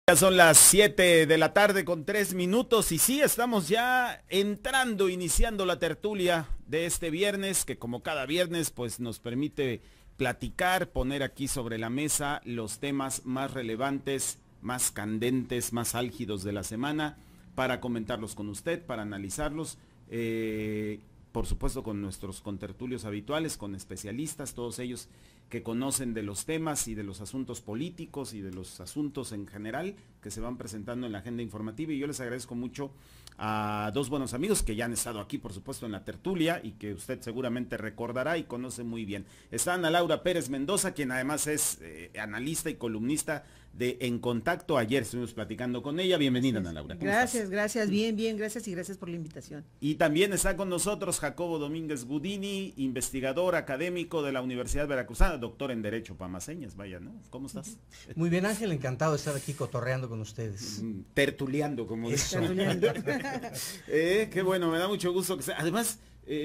Ya son las 7 de la tarde con 3 minutos y sí, estamos ya iniciando la tertulia de este viernes, que como cada viernes pues nos permite platicar, poner aquí sobre la mesa los temas más relevantes, más candentes, más álgidos de la semana, para comentarlos con usted, para analizarlos, por supuesto con nuestros contertulios habituales, con especialistas, todos ellos que conocen de los temas y de los asuntos políticos y de los asuntos en general que se van presentando en la agenda informativa. Y yo les agradezco mucho a dos buenos amigos que ya han estado aquí, por supuesto, en la tertulia y que usted seguramente recordará y conoce muy bien. Está Ana Laura Pérez Mendoza, quien además es analista y columnista de En Contacto. Ayer estuvimos platicando con ella. Bienvenida, Ana Laura. Gracias, bien, gracias y gracias por la invitación. Y también está con nosotros Jacobo Domínguez Gudini, investigador académico de la Universidad Veracruzana, doctor en Derecho, Pamaseñas, vaya, ¿no? ¿Cómo estás? Muy bien, Ángel, encantado de estar aquí cotorreando con ustedes. Tertuleando, como dicen. Qué bueno, me da mucho gusto que sea. Además,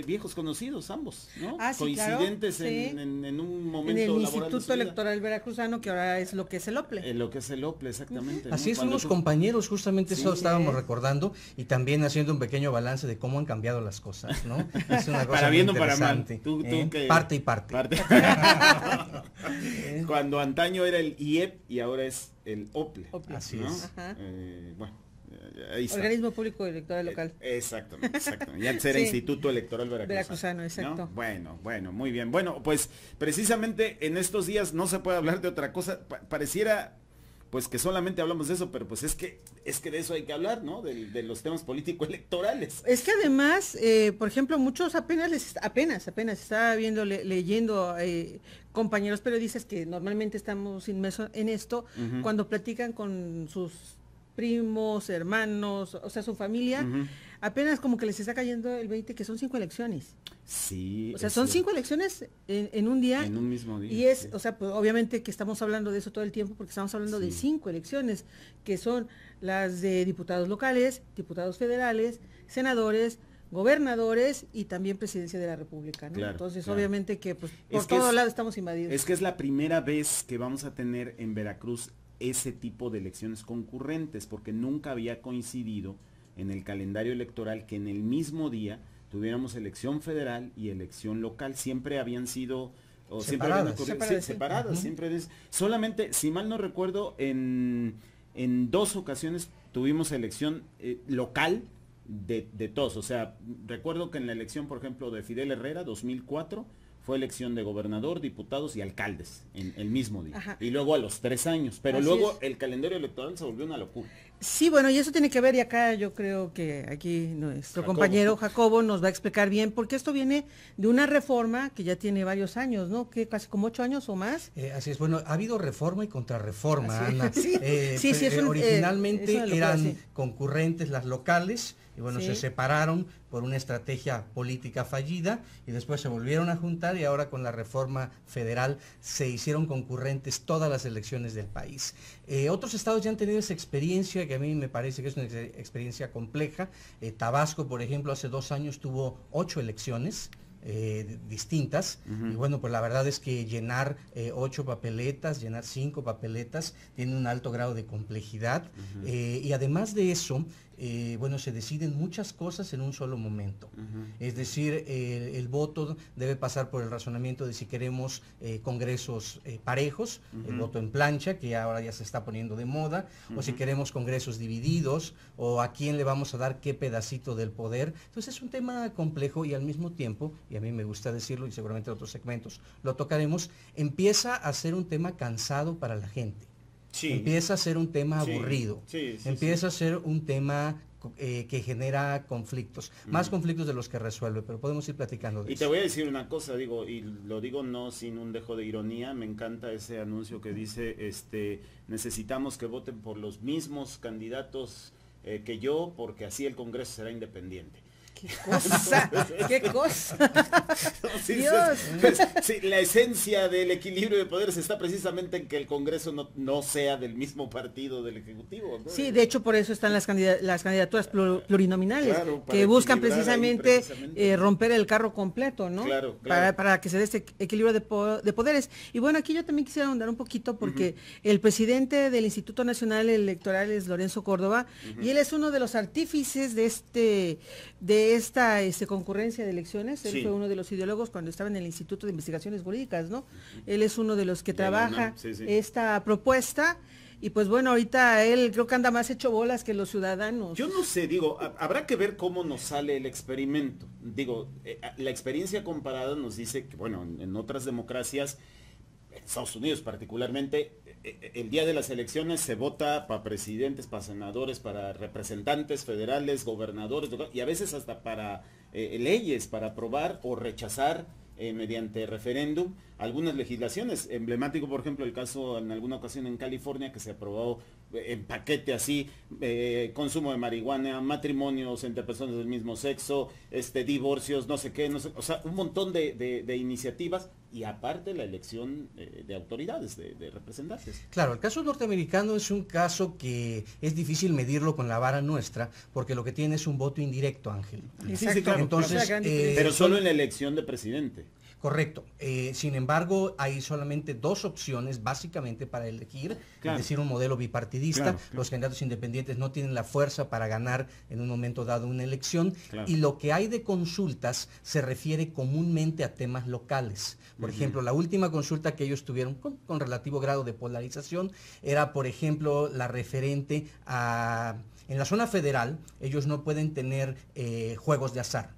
viejos conocidos ambos, ¿no? Ah, sí, coincidentes, claro, sí. en un momento en el laboral Instituto Electoral Veracruzano, que ahora es lo que es el OPLE. Lo que es el OPLE, exactamente. Así ¿no? es, fuimos compañeros, justamente eso estábamos Sí. recordando, y también haciendo un pequeño balance de cómo han cambiado las cosas, ¿no? Es una cosa Para muy bien o para mal. interesante, Tú que... Parte y parte. Cuando antaño era el IEP y ahora es el OPLE. Así ¿no? es. Bueno. Ahí está. Organismo Público Electoral Local. Exactamente. Ya antes era Sí. Instituto Electoral Veracruzano, exacto. ¿no? Bueno, muy bien. Bueno, pues precisamente en estos días no se puede hablar de otra cosa. Pareciera pues que solamente hablamos de eso, pero pues es que de eso hay que hablar, ¿no? De los temas político-electorales. Es que además, por ejemplo, muchos apenas estaba viendo, leyendo compañeros periodistas que normalmente estamos inmersos en esto, cuando platican con sus primos, hermanos, o sea, su familia, apenas como que les está cayendo el 20 que son 5 elecciones. Sí. O sea, son 5 elecciones en un día. En un mismo día. Y es, sí. o sea, pues obviamente que estamos hablando de eso todo el tiempo porque estamos hablando de 5 elecciones, que son las de diputados locales, diputados federales, senadores, gobernadores y también presidencia de la República, ¿no? Claro, Entonces, claro. obviamente que pues por todos lados estamos invadidos. Es que es la primera vez que vamos a tener en Veracruz ese tipo de elecciones concurrentes, porque nunca había coincidido en el calendario electoral que en el mismo día tuviéramos elección federal y elección local. Siempre habían sido separadas. Siempre solamente, si mal no recuerdo, en 2 ocasiones tuvimos elección local de todos. O sea, recuerdo que en la elección, por ejemplo, de Fidel Herrera, 2004, fue elección de gobernador, diputados y alcaldes en el mismo día. Ajá. Y luego a los 3 años. Pero Así luego es. el calendario electoral se volvió una locura. Sí, bueno, y eso tiene que ver, y acá yo creo que aquí nuestro compañero Jacobo nos va a explicar bien, porque esto viene de una reforma que ya tiene varios años, ¿no? Que casi como 8 años o más. Así es, bueno, ha habido reforma y contrarreforma, Ana. Sí, Originalmente es una locura, eran sí. concurrentes las locales, y bueno, Sí. se separaron por una estrategia política fallida, y después se volvieron a juntar, y ahora con la reforma federal se hicieron concurrentes todas las elecciones del país. Otros estados ya han tenido esa experiencia, que a mí me parece que es una experiencia compleja. Tabasco, por ejemplo, hace 2 años tuvo 8 elecciones distintas, y bueno, pues la verdad es que llenar 8 papeletas, llenar 5 papeletas, tiene un alto grado de complejidad, y además de eso, bueno, se deciden muchas cosas en un solo momento. Es decir, el voto debe pasar por el razonamiento de si queremos congresos parejos, el voto en plancha, que ahora ya se está poniendo de moda, o si queremos congresos divididos, o a quién le vamos a dar qué pedacito del poder. Entonces es un tema complejo, y al mismo tiempo, y a mí me gusta decirlo, y seguramente en otros segmentos lo tocaremos, empieza a ser un tema cansado para la gente. Sí. Empieza a ser un tema aburrido, empieza a ser un tema que genera conflictos, más conflictos de los que resuelve, pero podemos ir platicando de eso. Y te voy a decir una cosa, digo, y lo digo no sin un dejo de ironía, me encanta ese anuncio que dice, necesitamos que voten por los mismos candidatos que yo, porque así el Congreso será independiente. qué cosa, qué cosa. Sí, Dios. sí, la esencia del equilibrio de poderes está precisamente en que el Congreso no sea del mismo partido del Ejecutivo, ¿no? Sí, de hecho por eso están las candidaturas plurinominales, Claro, que buscan equilibrar ahí precisamente romper el carro completo, ¿no? Claro. Para que se dé este equilibrio de poderes. Y bueno, aquí yo también quisiera ahondar un poquito porque el presidente del Instituto Nacional Electoral es Lorenzo Córdoba, y él es uno de los artífices de esta concurrencia de elecciones. Él Sí. fue uno de los ideólogos cuando estaba en el Instituto de Investigaciones Jurídicas, ¿no? Él es uno de los que trabaja sí. esta propuesta. Y pues bueno, ahorita él creo que anda más hecho bolas que los ciudadanos. Yo no sé, digo, habrá que ver cómo nos sale el experimento. Digo, la experiencia comparada nos dice que, bueno, en otras democracias, en Estados Unidos particularmente, el día de las elecciones se vota para presidentes, para senadores, para representantes federales, gobernadores, y a veces hasta para leyes, para aprobar o rechazar mediante referéndum algunas legislaciones. Emblemático, por ejemplo, el caso en alguna ocasión en California que se aprobó en paquete así, consumo de marihuana, matrimonios entre personas del mismo sexo, divorcios, no sé qué, o sea, un montón de iniciativas, y aparte la elección de autoridades, de representantes. Claro, el caso norteamericano es un caso que es difícil medirlo con la vara nuestra, porque lo que tiene es un voto indirecto, Ángel. Exacto. Sí, claro, Entonces, claro. pero solo en la elección de presidente. Correcto. Sin embargo, hay solamente dos opciones básicamente para elegir, Claro. es decir, un modelo bipartidista. Claro. Los candidatos independientes no tienen la fuerza para ganar en un momento dado una elección. Claro. Y lo que hay de consultas se refiere comúnmente a temas locales. Por ejemplo, la última consulta que ellos tuvieron con relativo grado de polarización era, por ejemplo, la referente a... En la zona federal, ellos no pueden tener juegos de azar.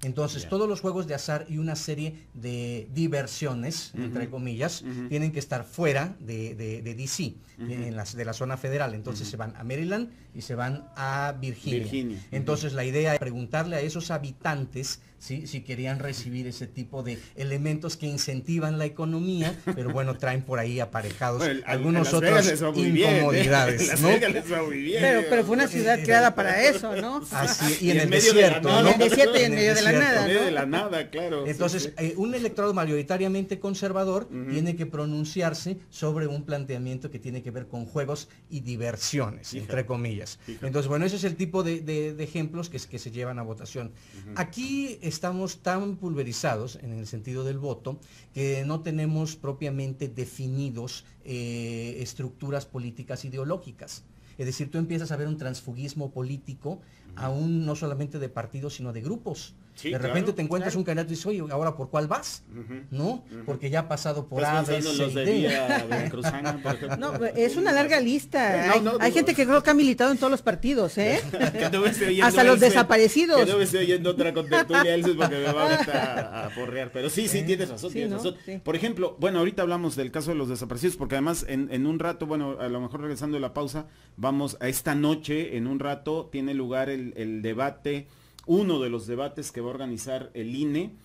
Entonces, todos los juegos de azar y una serie de diversiones, entre comillas, tienen que estar fuera de DC, de la zona federal. Entonces, se van a Maryland y se van a Virginia. Entonces, la idea es preguntarle a esos habitantes si querían recibir ese tipo de elementos que incentivan la economía, pero bueno, traen por ahí aparejados algunos otros incomodidades, ¿no? Pero fue una ciudad creada para eso, ¿no? Así, y en el medio de la desierto, nada. ¿no? En el desierto y en medio de la desierto. nada, En medio ¿no? de la nada, claro. Entonces, un electorado mayoritariamente conservador tiene que pronunciarse sobre un planteamiento que tiene que ver con juegos y diversiones, entre comillas. Entonces, bueno, ese es el tipo de ejemplos que se llevan a votación. Aquí estamos tan pulverizados en el sentido del voto que no tenemos propiamente definidos estructuras políticas ideológicas. Es decir, tú empiezas a ver un transfugismo político, aún no solamente de partidos, sino de grupos. Sí, de repente claro, te encuentras un candidato y dices, oye, ¿ahora por cuál vas? ¿No? Porque ya ha pasado por A, B, pensando en C los y de D. Vía Veracruzana, por ejemplo. No, es una larga lista. No, Hay gente que creo que ha militado en todos los partidos, ¿eh? Que no me esté oyendo Hasta los Elsie, desaparecidos. Que no me esté oyendo otra contertulia, Elsie, porque me va ahorita a porrear. Pero sí, tienes razón, Sí, tienes ¿no? razón. Sí. Por ejemplo, bueno, ahorita hablamos del caso de los desaparecidos, porque además en un rato, bueno, a lo mejor regresando de la pausa, vamos a esta noche, en un rato, tiene lugar el debate, uno de los debates que va a organizar el INE.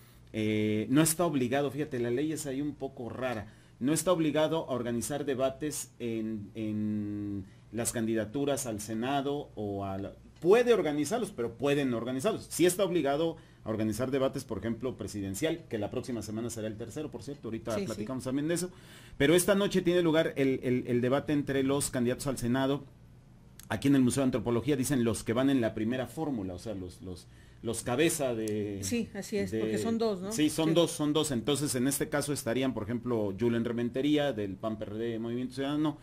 No está obligado, fíjate, la ley es ahí un poco rara, no está obligado a organizar debates en las candidaturas al Senado o puede organizarlos, pero pueden organizarlos. Sí está obligado a organizar debates, por ejemplo, presidencial, que la próxima semana será el tercero, por cierto, ahorita Sí, platicamos también de eso, pero esta noche tiene lugar el debate entre los candidatos al Senado. Aquí en el Museo de Antropología dicen los que van en la primera fórmula, o sea, los cabeza de... Sí, así es, porque son dos, ¿no? Sí, son dos. Entonces, en este caso estarían, por ejemplo, Julen Rementería, del PAN-PRD Movimiento Ciudadano,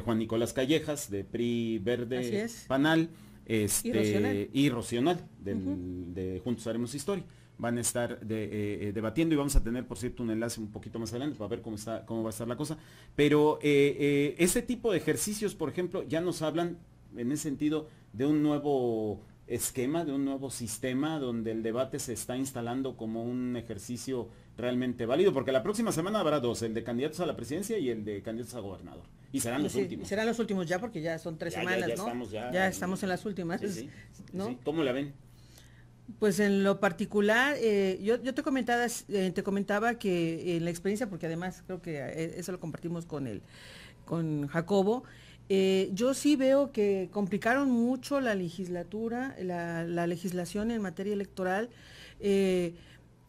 Juan Nicolás Callejas, de PRI Verde Panal, y Rocional, de Juntos Haremos Historia. Van a estar debatiendo y vamos a tener, por cierto, un enlace un poquito más adelante para ver cómo va a estar la cosa. Pero ese tipo de ejercicios, por ejemplo, ya nos hablan en ese sentido de un nuevo esquema, de un nuevo sistema donde el debate se está instalando como un ejercicio realmente válido, porque la próxima semana habrá dos, el de candidatos a la presidencia y el de candidatos a gobernador. Y serán los últimos. Y serán los últimos ya, porque ya son 3 semanas, ¿no? Ya estamos en las últimas, ¿no? Sí. ¿Cómo la ven? Pues en lo particular, yo te comentaba que en la experiencia, porque además creo que eso lo compartimos con Jacobo, Yo sí veo que complicaron mucho la legislatura, la legislación en materia electoral,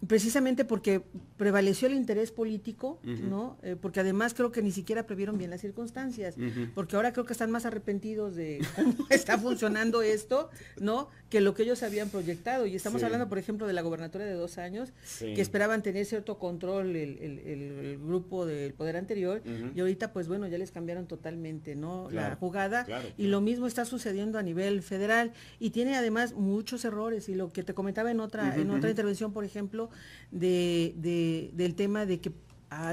precisamente porque prevaleció el interés político, ¿no? Porque además creo que ni siquiera previeron bien las circunstancias, porque ahora creo que están más arrepentidos de cómo está funcionando esto, ¿no? Que lo que ellos habían proyectado. Y estamos hablando, por ejemplo, de la gobernatura de 2 años, que esperaban tener cierto control el grupo del poder anterior, y ahorita, pues bueno, ya les cambiaron totalmente, ¿no? La jugada, y lo mismo está sucediendo a nivel federal, y tiene además muchos errores, y lo que te comentaba en otra intervención, por ejemplo, del tema de que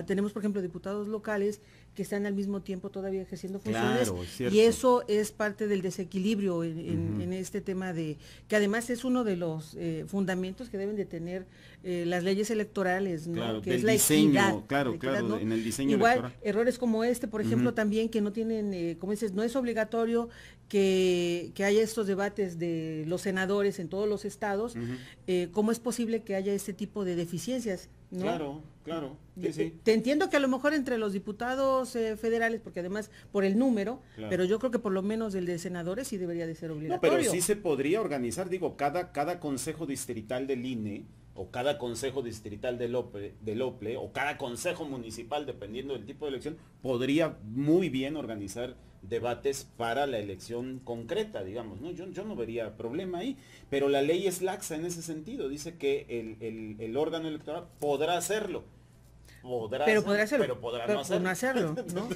tenemos, por ejemplo, diputados locales que están al mismo tiempo todavía ejerciendo funciones, y eso es parte del desequilibrio en este tema de que además es uno de los fundamentos que deben de tener las leyes electorales, ¿no? Claro, que es la equidad, ¿no? En el diseño igual electoral. Errores como este, por ejemplo, también que no tienen, como dices, no es obligatorio que haya estos debates de los senadores en todos los estados. ¿Cómo es posible que haya este tipo de deficiencias, ¿no? Claro, sí. Te entiendo que a lo mejor entre los diputados federales, porque además por el número, pero yo creo que por lo menos el de senadores sí debería de ser obligatorio. No, pero sí se podría organizar, digo, cada consejo distrital del INE, o cada consejo distrital del OPLE, o cada consejo municipal, dependiendo del tipo de elección, podría muy bien organizar debates para la elección concreta, digamos, ¿no? Yo no vería problema ahí, pero la ley es laxa en ese sentido, dice que el órgano electoral podrá hacerlo. Pero podrá no hacerlo, ¿no?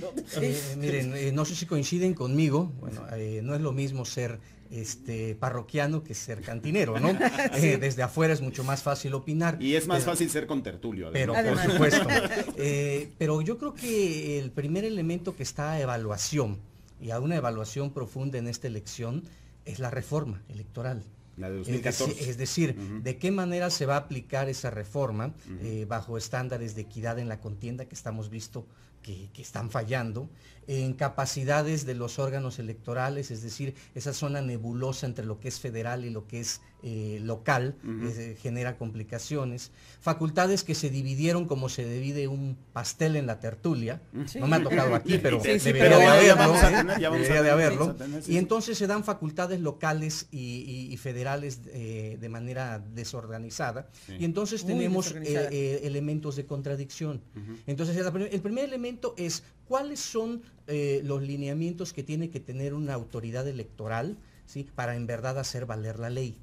Miren, no sé si coinciden conmigo, bueno, no es lo mismo ser parroquiano que ser cantinero, ¿no? Desde afuera es mucho más fácil opinar. Y es más fácil ser contertulio. Pero por supuesto. Pero yo creo que el primer elemento que está a evaluación, y a una evaluación profunda en esta elección, es la reforma electoral. La de 2014. Es decir, de qué manera se va a aplicar esa reforma bajo estándares de equidad en la contienda que estamos visto que están fallando, en capacidades de los órganos electorales, es decir, esa zona nebulosa entre lo que es federal y lo que es local, genera complicaciones, facultades que se dividieron como se divide un pastel en la tertulia, no me ha tocado aquí, pero debería de haberlo, y entonces se dan facultades locales y federales de manera desorganizada, y entonces tenemos elementos de contradicción. Entonces el primer elemento es cuáles son los lineamientos que tiene que tener una autoridad electoral, ¿sí?, para en verdad hacer valer la ley.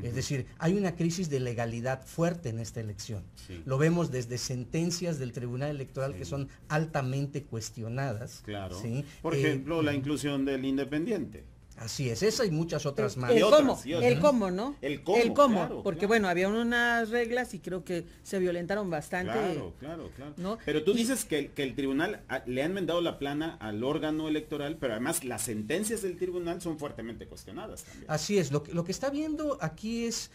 Es decir, hay una crisis de legalidad fuerte en esta elección. Lo vemos desde sentencias del Tribunal Electoral que son altamente cuestionadas. Claro. ¿Sí? Por ejemplo, la inclusión del independiente. Así es, esa y muchas otras más. El cómo, ¿no? El cómo, claro, porque bueno, había unas reglas y creo que se violentaron bastante. Claro. ¿No? Pero tú dices que el tribunal le han mandado la plana al órgano electoral, pero además las sentencias del tribunal son fuertemente cuestionadas también. Así es, lo que está viendo aquí es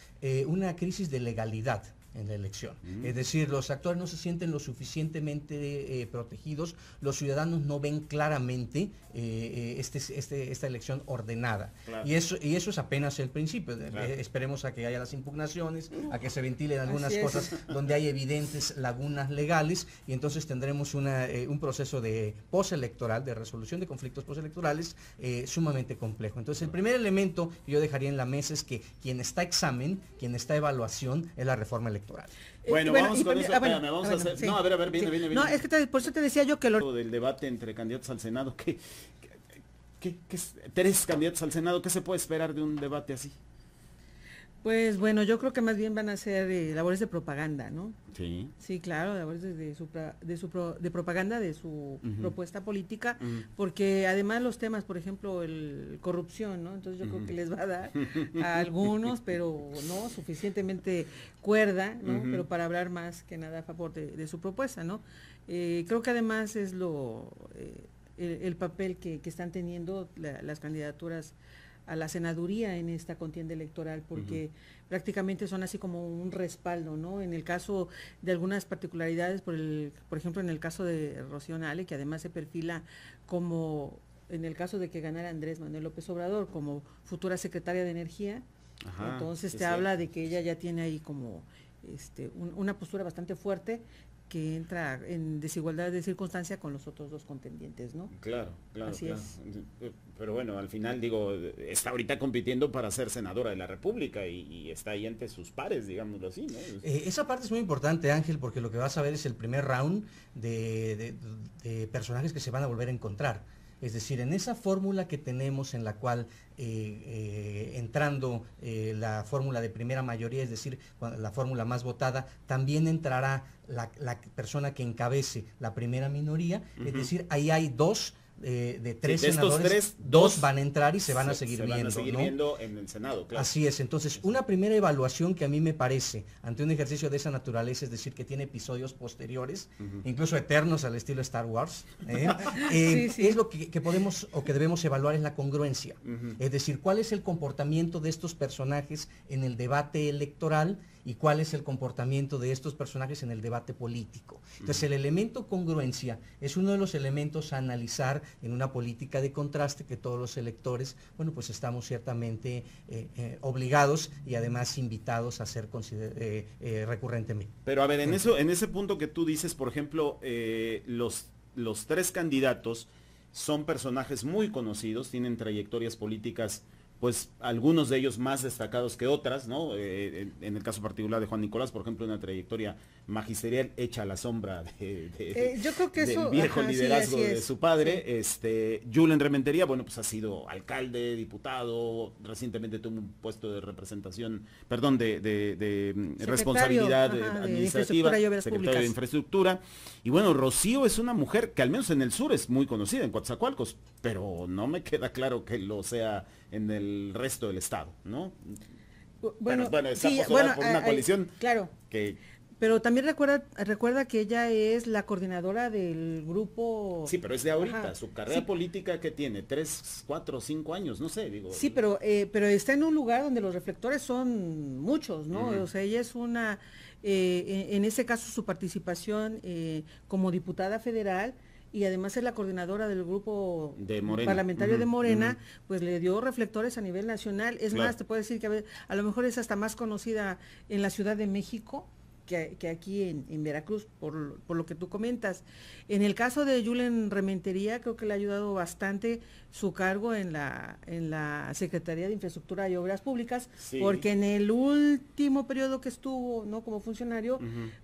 una crisis de legalidad en la elección. Es decir, los actores no se sienten lo suficientemente protegidos, los ciudadanos no ven claramente esta elección ordenada. Y eso es apenas el principio. Esperemos a que haya las impugnaciones, a que se ventilen algunas cosas donde hay evidentes lagunas legales, y entonces tendremos un proceso de postelectoral, de resolución de conflictos postelectorales sumamente complejo. Entonces, el primer elemento que yo dejaría en la mesa es que quien está examen, quien está evaluación, es la reforma electoral. Bueno, vamos con eso, espérame, vamos a hacer... Sí. No, a ver, viene. No, es que por eso te decía yo que del debate entre candidatos al Senado, tres candidatos al Senado, ¿qué se puede esperar de un debate así? Pues bueno, yo creo que más bien van a ser labores de propaganda, ¿no? Sí. Sí, claro, labores de propaganda de su propuesta política, porque además los temas, por ejemplo, corrupción, ¿no? Entonces yo creo que les va a dar a algunos, pero no suficientemente cuerda, ¿no? Pero para hablar más que nada a favor de su propuesta, ¿no? Creo que además es el papel que están teniendo las candidaturas a la senaduría en esta contienda electoral, porque prácticamente son así como un respaldo, ¿no? En el caso de algunas particularidades, por ejemplo, en el caso de Rocío Nale, que además se perfila como, en el caso de que ganara Andrés Manuel López Obrador, como futura secretaria de Energía. Entonces te habla de que ella ya tiene ahí como una postura bastante fuerte, que entra en desigualdad de circunstancia con los otros dos contendientes, ¿no? Claro, Así claro. es. Pero bueno, al final digo, está ahorita compitiendo para ser senadora de la República y está ahí ante sus pares, digámoslo así, ¿no? Esa parte es muy importante, Ángel, porque lo que vas a ver es el primer round de personajes que se van a volver a encontrar. Es decir, en esa fórmula que tenemos en la cual entrando la fórmula de primera mayoría, es decir, la fórmula más votada, también entrará la persona que encabece la primera minoría, es decir, ahí hay dos de tres senadores, dos van a entrar y se van a seguir viendo. Van a seguir viendo en el Senado, claro. Así es, entonces una primera evaluación que a mí me parece ante un ejercicio de esa naturaleza, es decir, que tiene episodios posteriores, incluso eternos al estilo Star Wars, es lo que podemos o que debemos evaluar, es la congruencia. Es decir, cuál es el comportamiento de estos personajes en el debate electoral y cuál es el comportamiento de estos personajes en el debate político. Entonces, el elemento congruencia es uno de los elementos a analizar en una política de contraste que todos los electores, bueno, pues estamos ciertamente obligados y además invitados a hacer recurrentemente. Pero a ver, en ese punto que tú dices, por ejemplo, los tres candidatos son personajes muy conocidos, tienen trayectorias políticas, pues algunos de ellos más destacados que otras, ¿no? En el caso particular de Juan Nicolás, por ejemplo, una trayectoria magisterial hecha a la sombra yo creo que del viejo liderazgo sí, de su padre. Sí. Julen Rementería, bueno, pues ha sido alcalde, diputado, recientemente tuvo un puesto de representación, perdón, de responsabilidad administrativa, secretario de Infraestructura. Y bueno, Rocío es una mujer que al menos en el sur es muy conocida, en Coatzacoalcos, pero no me queda claro que lo sea en el resto del estado, ¿no? Bueno, está sí, por una coalición claro. Pero también recuerda que ella es la coordinadora del grupo. Sí, pero es de ahorita, su carrera política que tiene 3, 4, 5 años, no sé, digo. Sí, pero está en un lugar donde los reflectores son muchos, ¿no? O sea, ella es una, en ese caso su participación como diputada federal, y además es la coordinadora del grupo parlamentario de Morena, pues le dio reflectores a nivel nacional. Es más, te puedo decir que a lo mejor es hasta más conocida en la Ciudad de México que aquí en Veracruz, por lo que tú comentas. En el caso de Julen Rementería, creo que le ha ayudado bastante su cargo en la Secretaría de Infraestructura y Obras Públicas, porque en el último periodo que estuvo, ¿no?, como funcionario,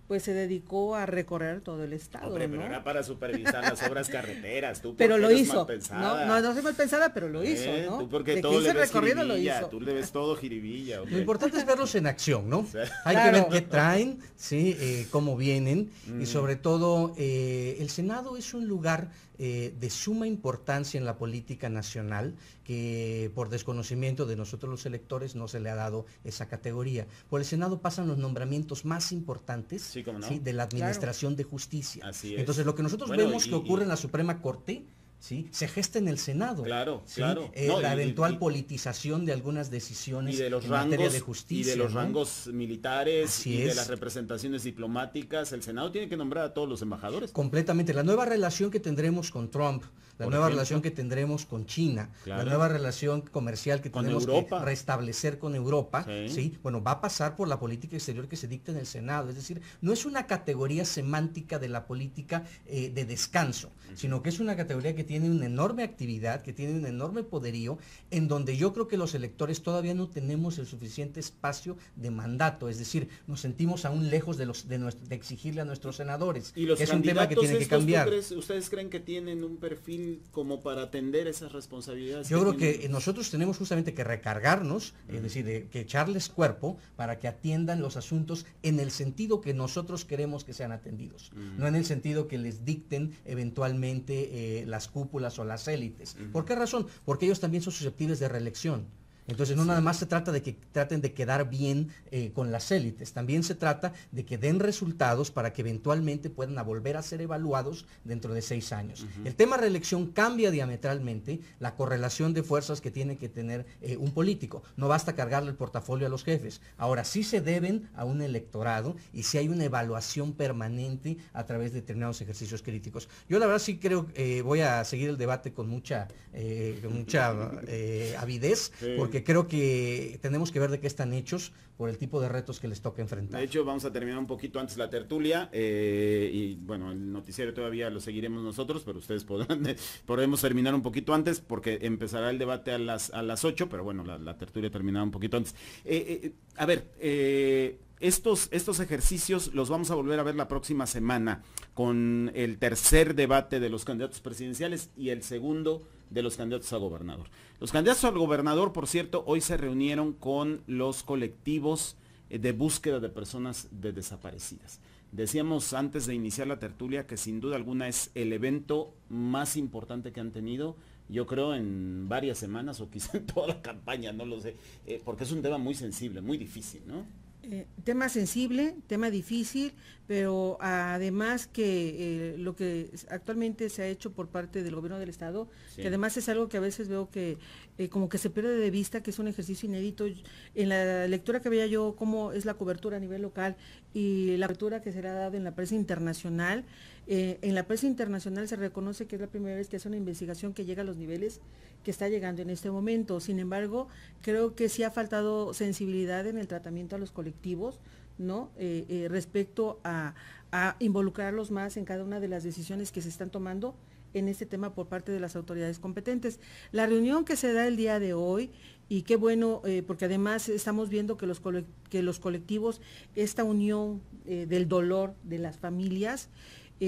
pues se dedicó a recorrer todo el estado. Hombre, ¿no? pero era para supervisar las obras carreteras, tú pero lo hizo, no soy mal pensada, pero lo hizo, ¿no? Tú porque de todo que hizo le el ves recorrido jiribilla, lo hizo. tú le ves todo jiribilla. Lo importante es verlos en acción, ¿no? Hay Claro. que ver qué traen, ¿sí? Cómo vienen, y sobre todo el Senado es un lugar de suma importancia en la política nacional, que por desconocimiento de nosotros los electores no se le ha dado esa categoría. Por el Senado pasan los nombramientos más importantes de la administración de justicia. Así es. Entonces, lo que nosotros vemos que ocurre en la Suprema Corte, ¿sí?, se gesta en el Senado. Claro, ¿sí? claro. La eventual politización de algunas decisiones de los en rangos, materia de justicia. y de los ¿no? rangos militares, Así y es. de las representaciones diplomáticas. El Senado tiene que nombrar a todos los embajadores. Completamente. La nueva relación que tendremos con Trump, la nueva relación que tendremos con China, la nueva relación comercial que tendremos que restablecer con Europa, ¿sí? Bueno, va a pasar por la política exterior que se dicta en el Senado. Es decir, no es una categoría semántica de la política de descanso, sino que es una categoría que tiene una enorme actividad, que tiene un enorme poderío, en donde yo creo que los electores todavía no tenemos el suficiente espacio de mandato. Es decir, nos sentimos aún lejos de exigirle a nuestros senadores, y los que es un tema que tiene que cambiar. ¿Ustedes creen que tienen un perfil como para atender esas responsabilidades? Yo creo que nosotros tenemos justamente que recargarnos, es decir, que echarles cuerpo para que atiendan los asuntos en el sentido que nosotros queremos que sean atendidos, no en el sentido que les dicten eventualmente las cúpulas o las élites. ¿Por qué razón? Porque ellos también son susceptibles de reelección. Entonces no nada más se trata de que traten de quedar bien con las élites, también se trata de que den resultados para que eventualmente puedan volver a ser evaluados dentro de 6 años. El tema reelección cambia diametralmente la correlación de fuerzas que tiene que tener un político. No basta cargarle el portafolio a los jefes. Ahora sí se deben a un electorado y sí hay una evaluación permanente a través de determinados ejercicios críticos. Yo la verdad sí creo que voy a seguir el debate con mucha avidez, porque porque creo que tenemos que ver de qué están hechos por el tipo de retos que les toca enfrentar. De hecho, vamos a terminar un poquito antes la tertulia, y bueno, el noticiero todavía lo seguiremos nosotros, pero ustedes podremos terminar un poquito antes, porque empezará el debate a las 8, pero bueno, la tertulia terminará un poquito antes. A ver, estos ejercicios los vamos a volver a ver la próxima semana, con el tercer debate de los candidatos presidenciales y el segundo de los candidatos a gobernador. Los candidatos al gobernador, por cierto, hoy se reunieron con los colectivos de búsqueda de personas desaparecidas. Decíamos antes de iniciar la tertulia que sin duda alguna es el evento más importante que han tenido, yo creo, en varias semanas o quizá en toda la campaña, no lo sé, porque es un tema muy sensible, muy difícil, ¿no? Tema sensible, tema difícil, pero además que lo que actualmente se ha hecho por parte del gobierno del estado, sí, que además es algo que a veces veo que como que se pierde de vista, que es un ejercicio inédito. En la lectura que veía yo cómo es la cobertura a nivel local y la cobertura que será dada en la prensa internacional, en la prensa internacional se reconoce que es la primera vez que es una investigación que llega a los niveles que está llegando en este momento. Sin embargo, creo que sí ha faltado sensibilidad en el tratamiento a los colectivos, ¿no? Respecto a involucrarlos más en cada una de las decisiones que se están tomando en este tema por parte de las autoridades competentes. La reunión que se da el día de hoy, y qué bueno, porque además estamos viendo que los colectivos, esta unión del dolor de las familias,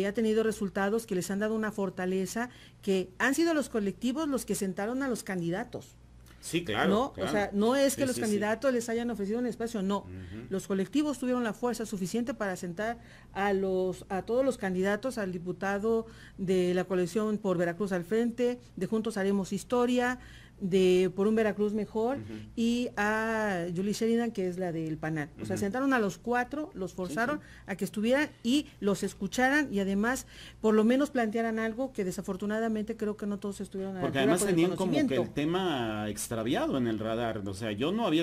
ha tenido resultados que les han dado una fortaleza, que han sido los colectivos los que sentaron a los candidatos. Sí, claro. ¿No? Claro. O sea, no es que sí, los sí, candidatos les hayan ofrecido un espacio, no. Los colectivos tuvieron la fuerza suficiente para sentar a todos los candidatos, al diputado de la coalición por Veracruz al Frente, de Juntos Haremos Historia, de Por un Veracruz Mejor, y a Julie Sheridan, que es la del PANAL. O sea, sentaron a los cuatro, los forzaron a que estuvieran y los escucharan, y además por lo menos plantearan algo que desafortunadamente creo que no todos estuvieron a la altura. Porque además con el tenían como que conocimiento. el tema extraviado en el radar. O sea, yo no había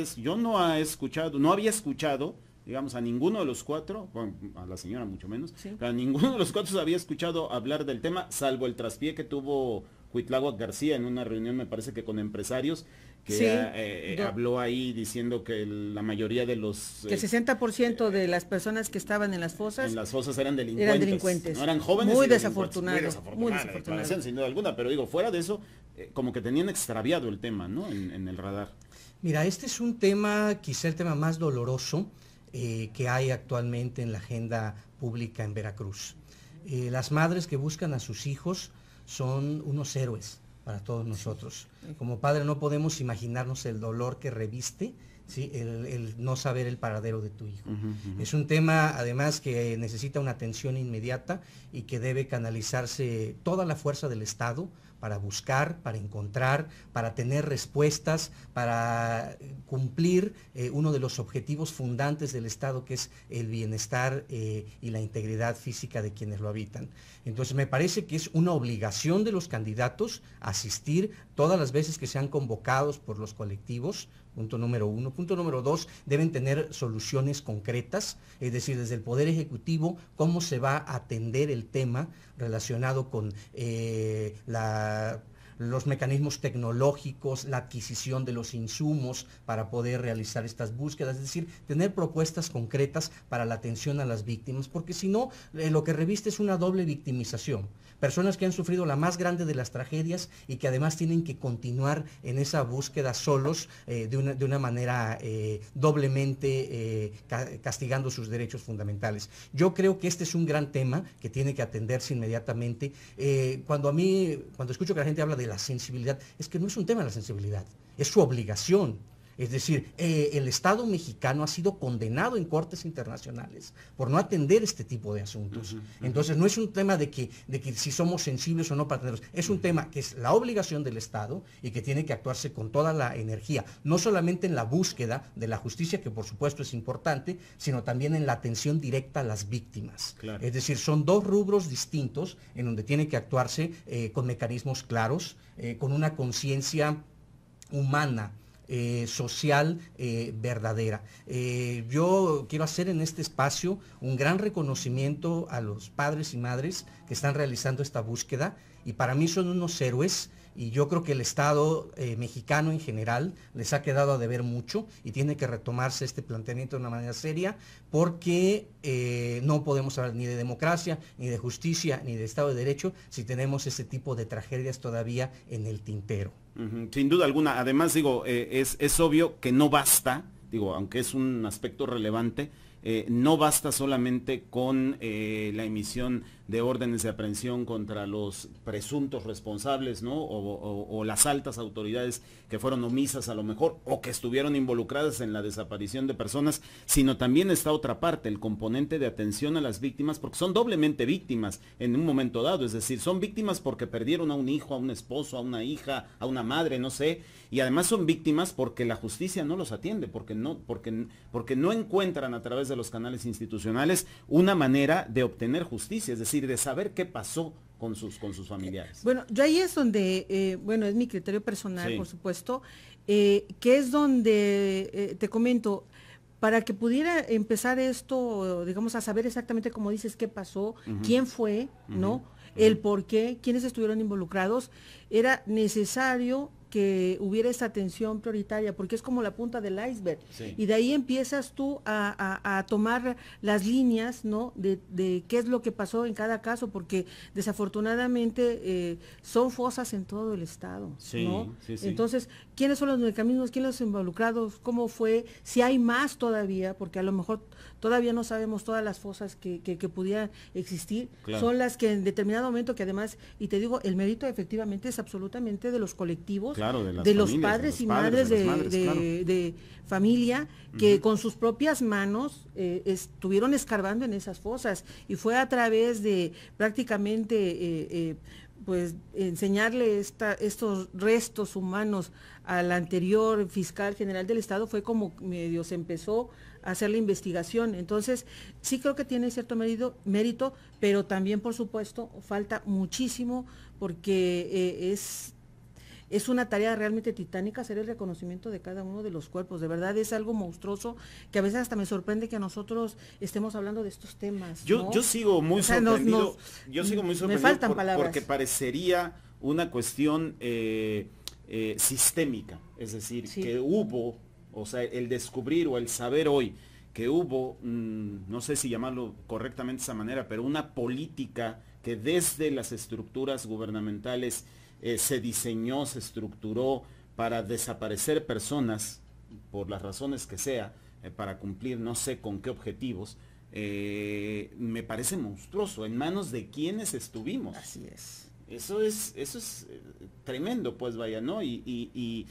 escuchado, digamos, a ninguno de los cuatro, bueno, a la señora mucho menos, pero a ninguno de los cuatro había escuchado hablar del tema, salvo el traspié que tuvo Cuitláhuac García en una reunión, me parece que con empresarios, que habló ahí diciendo que la mayoría de los... que el 60% de las personas que estaban en las fosas... eran delincuentes. No eran jóvenes. Muy y desafortunado. Muy desafortunado. Sin duda alguna, pero digo, fuera de eso, como que tenían extraviado el tema, ¿no? En el radar. Mira, este es un tema, quizá el tema más doloroso que hay actualmente en la agenda pública en Veracruz. Las madres que buscan a sus hijos son unos héroes para todos nosotros. Como padre no podemos imaginarnos el dolor que reviste, ¿sí? el no saber el paradero de tu hijo. Es un tema además que necesita una atención inmediata y que debe canalizarse toda la fuerza del Estado para buscar, para encontrar, para tener respuestas, para cumplir uno de los objetivos fundantes del Estado, que es el bienestar y la integridad física de quienes lo habitan. Entonces me parece que es una obligación de los candidatos asistir todas las veces que sean convocados por los colectivos, punto número 1. Punto número 2, deben tener soluciones concretas, es decir, desde el Poder Ejecutivo, cómo se va a atender el tema relacionado con los mecanismos tecnológicos, la adquisición de los insumos para poder realizar estas búsquedas, es decir, tener propuestas concretas para la atención a las víctimas, porque si no, lo que reviste es una doble victimización. Personas que han sufrido la más grande de las tragedias y que además tienen que continuar en esa búsqueda solos, de una manera doblemente castigando sus derechos fundamentales. Yo creo que este es un gran tema que tiene que atenderse inmediatamente. Cuando escucho que la gente habla de la sensibilidad, es que no es un tema de la sensibilidad, es su obligación. Es decir, el Estado mexicano ha sido condenado en cortes internacionales por no atender este tipo de asuntos. Entonces, no es un tema de que si somos sensibles o no para atenderlos, es un tema que es la obligación del Estado y que tiene que actuarse con toda la energía, no solamente en la búsqueda de la justicia, que por supuesto es importante, sino también en la atención directa a las víctimas. Claro. Es decir, son dos rubros distintos en donde tiene que actuarse con mecanismos claros, con una conciencia humana, social, verdadera. Yo quiero hacer en este espacio un gran reconocimiento a los padres y madres que están realizando esta búsqueda, y para mí son unos héroes, y yo creo que el Estado mexicano en general les ha quedado a deber mucho y tiene que retomarse este planteamiento de una manera seria, porque no podemos hablar ni de democracia, ni de justicia, ni de Estado de Derecho si tenemos ese tipo de tragedias todavía en el tintero. Sin duda alguna. Además, digo, es obvio que no basta, digo, aunque es un aspecto relevante, no basta solamente con la emisión de órdenes de aprehensión contra los presuntos responsables, ¿no? O las altas autoridades que fueron omisas a lo mejor, o que estuvieron involucradas en la desaparición de personas, sino también está otra parte, el componente de atención a las víctimas, porque son doblemente víctimas en un momento dado, es decir, son víctimas porque perdieron a un hijo, a un esposo, a una hija, a una madre, no sé, y además son víctimas porque la justicia no los atiende, porque no encuentran a través de los canales institucionales una manera de obtener justicia, es decir, de saber qué pasó con sus familiares. Bueno, yo ahí es donde, bueno, es mi criterio personal, sí, por supuesto, que es donde, te comento, para que pudiera empezar esto, digamos, a saber exactamente, como dices, qué pasó, quién fue, ¿no? El por qué, quiénes estuvieron involucrados, era necesario que hubiera esa atención prioritaria, porque es como la punta del iceberg, sí, y de ahí empiezas tú a tomar las líneas, ¿no? de qué es lo que pasó en cada caso, porque desafortunadamente son fosas en todo el estado, sí, ¿no? Sí, sí. Entonces, ¿quiénes son los mecanismos, quiénes los involucrados, cómo fue, si hay más todavía, porque a lo mejor todavía no sabemos todas las fosas que pudieran existir, claro, son las que en determinado momento, que además, y te digo, el mérito efectivamente es absolutamente de los colectivos, claro, de los padres y madres de familia, que con sus propias manos estuvieron escarbando en esas fosas, y fue a través de prácticamente pues enseñarle estos restos humanos al anterior fiscal general del estado, fue como medio se empezó a hacer la investigación. Entonces sí creo que tiene cierto mérito, pero también por supuesto falta muchísimo, porque es una tarea realmente titánica hacer el reconocimiento de cada uno de los cuerpos. De verdad es algo monstruoso, que a veces hasta me sorprende que nosotros estemos hablando de estos temas, ¿no? Yo sigo muy sorprendido, me faltan palabras, porque parecería una cuestión sistémica, es decir, sí, que hubo, o sea, el descubrir o el saber hoy que hubo, no sé si llamarlo correctamente de esa manera, pero una política que desde las estructuras gubernamentales se diseñó, se estructuró para desaparecer personas, por las razones que sea, para cumplir no sé con qué objetivos, me parece monstruoso. ¿En manos de quiénes estuvimos? Así es. Eso es tremendo, pues vaya, ¿no? Y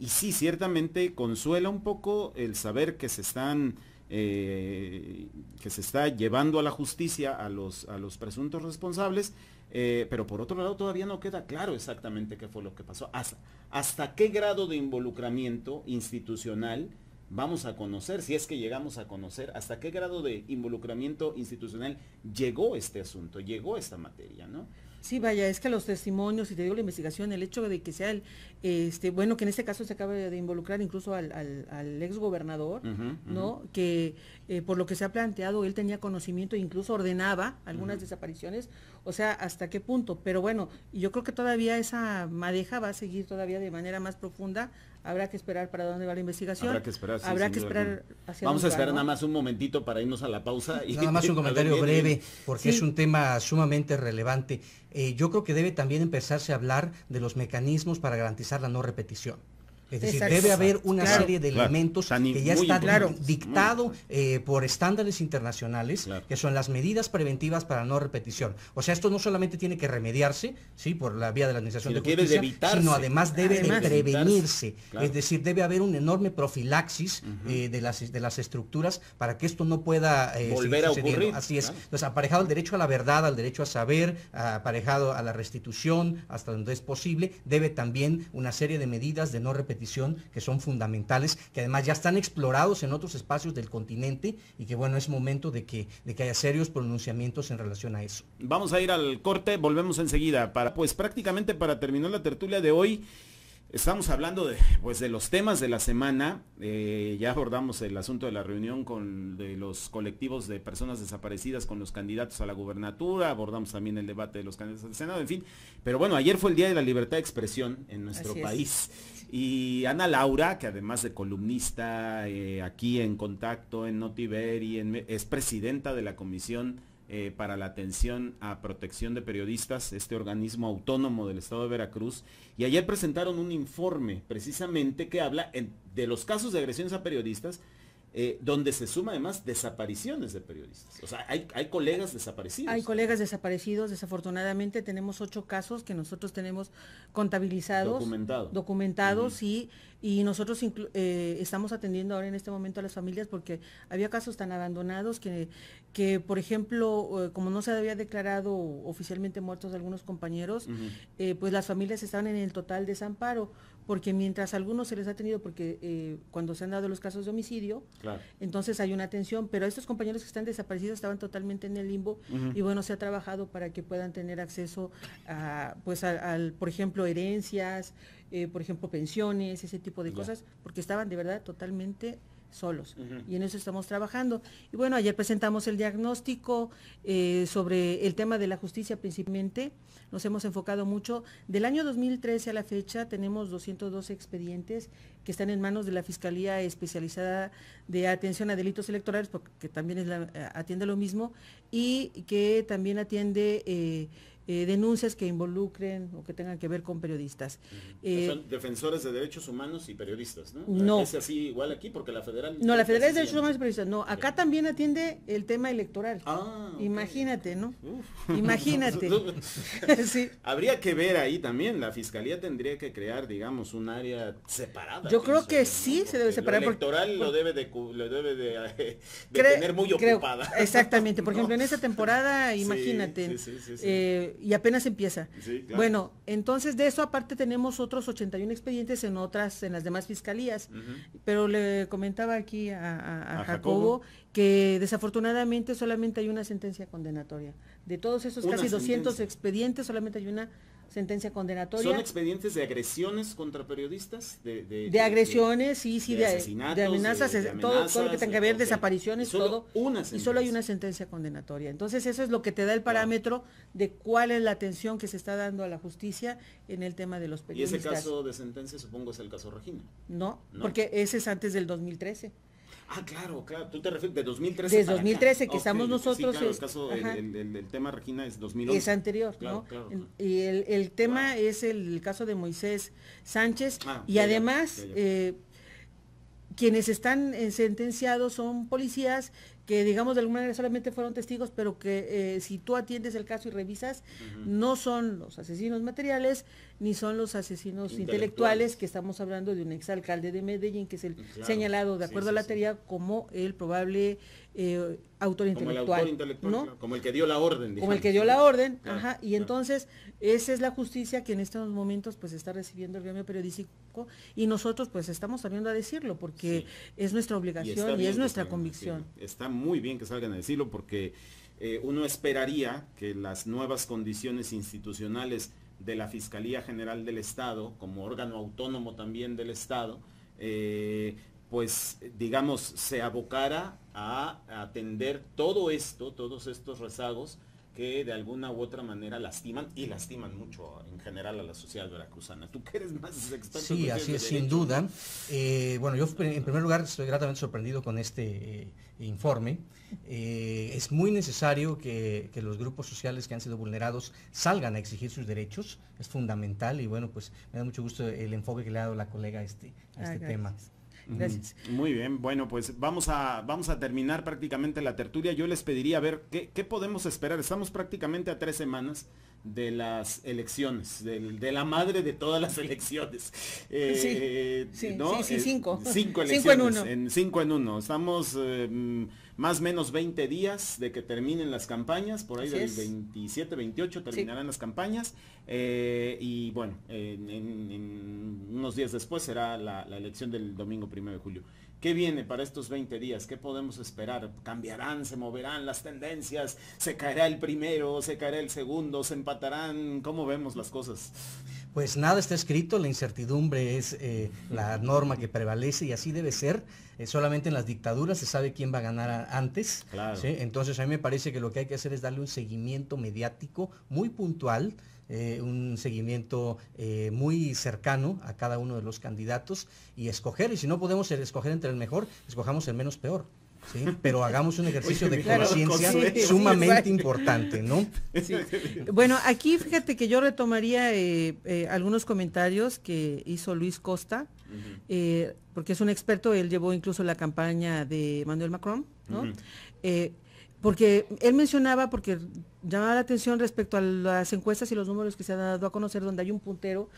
sí, ciertamente consuela un poco el saber que se está llevando a la justicia a los presuntos responsables, pero por otro lado todavía no queda claro exactamente qué fue lo que pasó. ¿Hasta qué grado de involucramiento institucional vamos a conocer, si es que llegamos a conocer, hasta qué grado de involucramiento institucional llegó este asunto, llegó esta materia, ¿no? Sí, vaya, es que los testimonios, y te digo la investigación, el hecho de que sea bueno, que en este caso se acaba de involucrar incluso al ex gobernador, ¿no? Que por lo que se ha planteado, él tenía conocimiento e incluso ordenaba algunas desapariciones, o sea, ¿hasta qué punto? Pero bueno, yo creo que todavía esa madeja va a seguir todavía de manera más profunda. Habrá que esperar para dónde va la investigación. Habrá que esperar, sí, habrá que esperar hacia Vamos a esperar, ¿no? Nada más un momentito para irnos a la pausa. Y nada más un comentario breve, porque sí, es un tema sumamente relevante. Yo creo que debe también empezarse a hablar de los mecanismos para garantizar la no repetición. Es decir, debe haber una serie de elementos que ya está dictado por estándares internacionales, que son las medidas preventivas para no repetición. O sea, esto no solamente tiene que remediarse, ¿sí?, por la vía de la Administración de Justicia, sino además debe de prevenirse. Es decir, debe haber un enorme profilaxis de las estructuras para que esto no pueda volver a ocurrir. Así es. Entonces, aparejado al derecho a la verdad, al derecho a saber, aparejado a la restitución, hasta donde es posible, debe también una serie de medidas de no repetición que son fundamentales, que además ya están explorados en otros espacios del continente, y que bueno, es momento de que haya serios pronunciamientos en relación a eso. Vamos a ir al corte, volvemos enseguida, pues prácticamente para terminar la tertulia de hoy. Estamos hablando pues de los temas de la semana. Ya abordamos el asunto de la reunión de los colectivos de personas desaparecidas con los candidatos a la gubernatura, abordamos también el debate de los candidatos al Senado, en fin. Pero bueno, ayer fue el Día de la Libertad de Expresión en nuestro país. Y Ana Laura, que además de columnista aquí en Contacto, en Notiver, es presidenta de la Comisión para la Atención a Protección de Periodistas, este organismo autónomo del estado de Veracruz, y ayer presentaron un informe precisamente que habla de los casos de agresiones a periodistas, donde se suma además desapariciones de periodistas. O sea, hay colegas desaparecidos. Hay colegas desaparecidos, desafortunadamente tenemos 8 casos que nosotros tenemos contabilizados, documentados, y nosotros estamos atendiendo ahora en este momento a las familias porque había casos tan abandonados que por ejemplo, como no se había declarado oficialmente muertos algunos compañeros, pues las familias estaban en el total desamparo, porque mientras a algunos se les ha tenido, porque cuando se han dado los casos de homicidio, claro, entonces hay una atención, pero estos compañeros que están desaparecidos estaban totalmente en el limbo, y bueno, se ha trabajado para que puedan tener acceso a, pues por ejemplo, herencias, por ejemplo, pensiones, ese tipo de cosas, porque estaban de verdad totalmente solos, y en eso estamos trabajando. Y bueno, ayer presentamos el diagnóstico sobre el tema de la justicia principalmente, nos hemos enfocado mucho. Del año 2013 a la fecha tenemos 212 expedientes que están en manos de la Fiscalía Especializada de Atención a Delitos Electorales, porque también atiende lo mismo, y que también atiende denuncias que involucren o que tengan que ver con periodistas. Son defensores de derechos humanos y periodistas, ¿no? No. Es así igual aquí, porque la federal... No, la federal es de derechos humanos y periodistas, no. Acá también atiende el tema electoral. Imagínate, ¿no? Imagínate. Sí. Habría que ver ahí también, la Fiscalía tendría que crear, digamos, un área separada. Yo creo que sí, ¿no? Se debe separar. Lo electoral lo debe de tener muy ocupada. Exactamente. Por ejemplo, en esta temporada, imagínate. Sí. Y apenas empieza. Sí, claro. Bueno, entonces de eso aparte tenemos otros 81 expedientes en las demás fiscalías, pero le comentaba aquí a Jacobo que desafortunadamente solamente hay una sentencia condenatoria. De todos esos casi 200 expedientes, solamente hay una sentencia condenatoria. ¿Son expedientes de agresiones contra periodistas? De agresiones, sí, de asesinatos, de amenazas, todo lo que tenga que ver, desapariciones, todo. Y solo hay una sentencia condenatoria. Entonces eso es lo que te da el parámetro de cuál es la atención que se está dando a la justicia en el tema de los periodistas. ¿Y ese caso de sentencia supongo es el caso Regina? No, porque ese es antes del 2013. Claro, tú te refieres de 2013. Desde 2013 que estamos nosotros. Sí, claro, el tema Regina es 2011. Es anterior, claro, ¿no? Claro. Y el tema es el caso de Moisés Sánchez, y además quienes están sentenciados son policías que, digamos, de alguna manera solamente fueron testigos, pero que si tú atiendes el caso y revisas, no son los asesinos materiales, ni son los asesinos intelectuales, que estamos hablando de un exalcalde de Medellín, que es el señalado, de acuerdo a la teoría, como el probable autor intelectual. ¿no? Como el que dio la orden. Digamos. Como el que dio la orden, y entonces esa es la justicia que en estos momentos pues está recibiendo el gremio periodístico, y nosotros pues estamos saliendo a decirlo, porque es nuestra obligación y es nuestra convicción. Está muy bien que salgan a decirlo, porque uno esperaría que las nuevas condiciones institucionales de la Fiscalía General del Estado, como órgano autónomo también del Estado, pues digamos se abocara a atender todos estos rezagos que de alguna u otra manera lastiman mucho en general a la sociedad veracruzana. Tú que eres más experto. Sí, así es, sin duda. Bueno, yo en primer lugar estoy gratamente sorprendido con este informe. Es muy necesario que los grupos sociales que han sido vulnerados salgan a exigir sus derechos, es fundamental, y bueno, pues me da mucho gusto el enfoque que le ha dado la colega a este tema. Gracias. Muy bien, bueno, pues vamos a terminar prácticamente la tertulia. Yo les pediría a ver qué podemos esperar. Estamos prácticamente a 3 semanas de las elecciones, de la madre de todas las elecciones. ¿no? 5 elecciones, 5 en 1. Estamos más o menos 20 días de que terminen las campañas, por ahí del 27, 28 terminarán las campañas, y bueno, en unos días después será la elección del domingo 1 de julio. ¿Qué viene para estos 20 días? ¿Qué podemos esperar? ¿Cambiarán, se moverán las tendencias? ¿Se caerá el primero, se caerá el segundo, se empatarán? ¿Cómo vemos las cosas? Pues nada está escrito, la incertidumbre es la norma que prevalece y así debe ser. Solamente en las dictaduras se sabe quién va a ganar antes. Claro. ¿Sí? Entonces a mí me parece que lo que hay que hacer es darle un seguimiento mediático muy puntual, un seguimiento muy cercano a cada uno de los candidatos y escoger, y si no podemos escoger entre el mejor, escojamos el menos peor. ¿Sí? Pero hagamos un ejercicio de conciencia sumamente importante, ¿no? Sí. Bueno, aquí fíjate que yo retomaría algunos comentarios que hizo Luis Costa, porque es un experto, él llevó incluso la campaña de Emmanuel Macron, ¿no? Porque él mencionaba, porque llamaba la atención respecto a las encuestas y los números que se han dado a conocer, donde hay un puntero,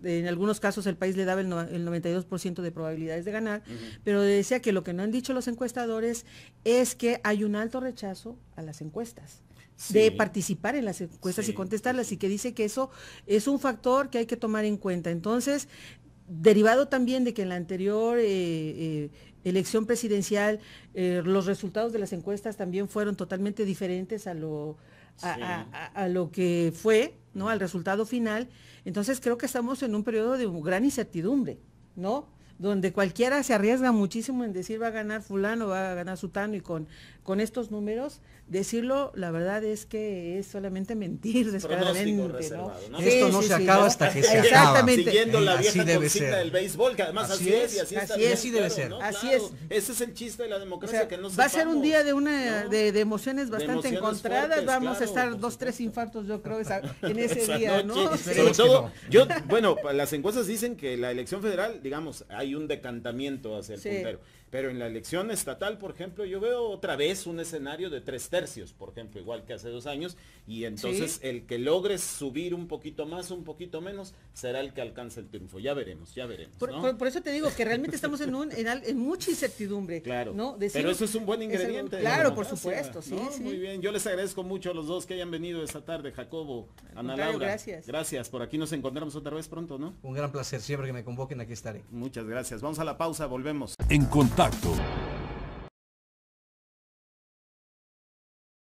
en algunos casos el país le daba el 92% de probabilidades de ganar, pero decía que lo que no han dicho los encuestadores es que hay un alto rechazo a las encuestas, de participar en las encuestas y contestarlas, y que dice que eso es un factor que hay que tomar en cuenta. Entonces, derivado también de que en la anterior elección presidencial los resultados de las encuestas también fueron totalmente diferentes a lo que fue, ¿no? Al resultado final. Entonces creo que estamos en un periodo de gran incertidumbre, ¿no? Donde cualquiera se arriesga muchísimo en decir va a ganar fulano, va a ganar sutano, y con estos números, decirlo, la verdad es que es solamente mentir descaradamente, ¿no? Esto no se acaba hasta que se acaba. Exactamente. Siguiendo la vieja debe consigna ser del béisbol, que además así es, y así debe ser. Así es. Ese es el chiste de la democracia, que no va a ser un día de de emociones bastante encontradas, fuertes, vamos a estar 2, 3 infartos, yo creo, en ese día, ¿no? Sobre todo, bueno, las encuestas dicen que la elección federal, digamos, hay un decantamiento hacia el puntero. Pero en la elección estatal, por ejemplo, yo veo otra vez un escenario de 3/3, por ejemplo, igual que hace 2 años, y entonces el que logre subir un poquito más, un poquito menos, será el que alcance el triunfo. Ya veremos, ¿no? Por eso te digo que realmente estamos en mucha incertidumbre. Claro, ¿no? pero eso es un buen ingrediente. Claro, por supuesto, sí, ¿no? sí. Muy bien, yo les agradezco mucho a los dos que hayan venido esta tarde, Jacobo, Ana Laura. Gracias. Gracias, por aquí nos encontramos otra vez pronto, ¿no? Un gran placer, siempre que me convoquen aquí estaré. Muchas gracias, vamos a la pausa, volvemos. En contacto,